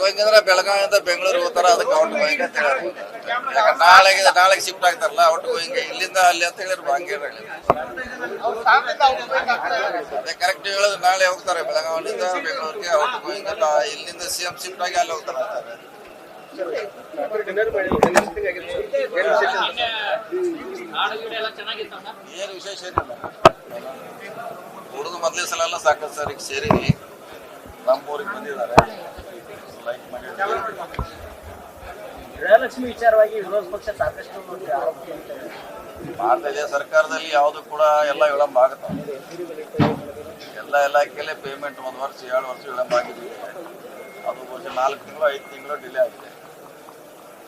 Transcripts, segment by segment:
Going ಅಂದ್ರೆ ಬೆಳಗಾವಿಯಿಂದ ಬೆಂಗಳೂರು ಹೋಗ್ತಾರ, ಅದಕ್ಕೆ ಔಟ್ ಗೋಯಿಂಗ್ ಅಂತ ಹೇಳಿ. ನಾಳೆಗೆ ಶಿಫ್ಟ್ ಆಗ್ತಾರಲ್ಲ, ಔಟ್ ಗೋಯಿಂಗ್ ಇಲ್ಲಿಂದ ಅಲ್ಲಿ ಅಂತ ಹೇಳಿದ್ರು. ಹಂಗೆ ಅದೇ ಕರೆಕ್ಟ್ ಹೇಳೋದು. ನಾಳೆ ಹೋಗ್ತಾರೆ ಬೆಳಗಾವಿಯಿಂದ ಬೆಂಗಳೂರಿಗೆ ಔಟ್ ಗೋಯಿಂಗ್. ಇಲ್ಲಿಂದ ಸಿಎಂ ಶಿಫ್ಟ್ ಆಗಿ ಅಲ್ಲಿ ಹೋಗ್ತಾರೆ ಅಂತಾರೆ. ಏನು ವಿಶೇಷ ಏನಿಲ್ಲ. ಹುಡುಗ ಮೊದಲೇ ಸಲ ಎಲ್ಲ ಸಾಕಷ್ಟು ಸರ್ ಈಗ ಸೇರಿದ್ವಿ. ನಮ್ಮೂರಿಗೆ ಬಂದಿದ್ದಾರೆ, ಲೈಕ್ ಮಾಡಿದ್ದಾರೆ. ಗೃಹಲಕ್ಷ್ಮಿ ವಿಚಾರವಾಗಿ ವಿರೋಧ ಪಕ್ಷ ಸಾಕಷ್ಟು ಮಾಡ್ತಾ ಇದೆ. ಸರ್ಕಾರದಲ್ಲಿ ಯಾವುದು ಕೂಡ ಎಲ್ಲ ವಿಳಂಬ ಆಗುತ್ತೆ. ಎಲ್ಲ ಇಲಾಖೆಯಲ್ಲೇ ಪೇಮೆಂಟ್ 1 ವರ್ಷ 2 ವರ್ಷ ವಿಳಂಬ ಆಗಿದೆ. ಅದು ಬಹುಶಃ 4 ತಿಂಗಳು 5 ತಿಂಗಳು ಡಿಲೇ ಆಗಿದೆ.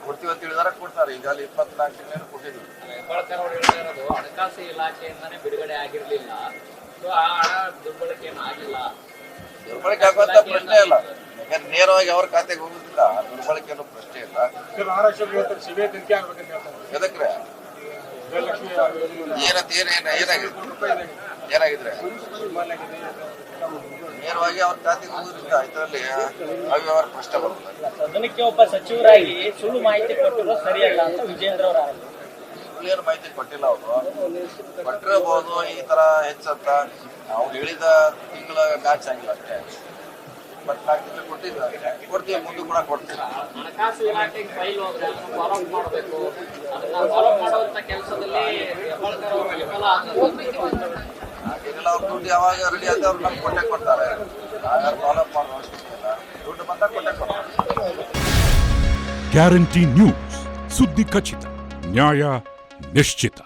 ಕೊಡ್ತೀವಿ ಅಂತ ಹೇಳಿದಾರೆ, ಕೊಡ್ತಾರೆ. ಈಗ ಅಲ್ಲಿ 24 ತಿಂಗಳು ಕೊಟ್ಟಿದ್ವಿ. ಹೆಬ್ಬಾಳ್ಕರ್ ಅವರು ಹೇಳ್ತಾ ಇರೋದು ಹಣಕಾಸು ಇಲಾಖೆಯಿಂದಾನೇ ಬಿಡುಗಡೆ ಆಗಿರ್ಲಿಲ್ಲ, ಆ ಹಣ ದುರ್ಬಳಕೆ ಆಗಿಲ್ಲ. ದುರ್ಬಳಕೆ ಆಗುವಂತ ಪ್ರಶ್ನೆ ಇಲ್ಲ. ಯಾಕಂದ್ರೆ ನೇರವಾಗಿ ಅವ್ರ ಖಾತೆಗೆ ಹೋಗುದಿಲ್ಲ. ದುರ್ಬಳಕೆ ಅನ್ನೋ ಪ್ರಶ್ನೆ ಇಲ್ಲ. ಎದಕ್ರೆ ಏನಾಗಿದ್ರೆ ನೇರವಾಗಿ ಅವ್ರ ಖಾತೆಗೆ ಹೋಗುದಿಲ್ಲ. ಇದರಲ್ಲಿ ಅವ್ಯವಹಾರ ಪ್ರಶ್ನೆ ಬರುತ್ತದೆ. ಸದನಕ್ಕೆ ಒಬ್ಬ ಸಚಿವರಾಗಿ ಸುಳ್ಳು ಮಾಹಿತಿ ಕೊಟ್ಟಿರೋ ಸರಿಯಲ್ಲ ಅಂತ ವಿಜೇಂದ್ರ ಅವರ ಏನು ಮಾಹಿತಿ ಕೊಟ್ಟಿಲ್ಲ. ಅವರು ಕೊಟ್ಟಿರಬಹುದು ಈ ತರ ಹೆಚ್ಚಂತ. ಅವ್ರು ಹೇಳಿದ ತಿಂಗಳ ಮ್ಯಾಚ್ ಆಗಿಲ್ಲ ಅಷ್ಟೇ. 24 ತಿಂಗಳು ಕೊಟ್ಟಿದ್ದಾರೆ. ಕೊಡ್ತೀವಿ, ಮುಂದೆ ಕೂಡ ಕೊಡ್ತೀವಿ. ಹಣಕಾಸು ಇಲಾಖೆಗೆ ಫೈಲ್ ಹೋದ್ರೆ ಫಾಲೋ ಅಪ್ ಮಾಡಬೇಕು. ಅದನ್ನ ಫಾಲೋ ಮಾಡುವಂತ ಕೆಲಸದಲ್ಲಿ ಹೆಬ್ಬಾಳ್ಕರ್ ಅವರು ವಿಫಲ ಹಾಗೇನಿಲ್ಲ. ಅವ್ರ ದುಡ್ಡು ಯಾವಾಗ ರೆಡಿ ಆದ್ರೆ ಅವ್ರು ನಮ್ಗೆ ಕೊಟ್ಟೆ ಕೊಡ್ತಾರೆ. ಹಾಗಾದ್ರೆ ಫಾಲೋ ಅಪ್ ಮಾಡೋ ಅವಶ್ಯಕತೆ ಇಲ್ಲ. ದುಡ್ಡು ಬಂದಾಗ ಕೊಟ್ಟೆ ಕೊಡ್ತಾರೆ. ಗ್ಯಾರಂಟಿ ನ್ಯೂಸ್, ಸುದ್ದಿ ಖಚಿತ, ನ್ಯಾಯ ನಿಶ್ಚಿತ.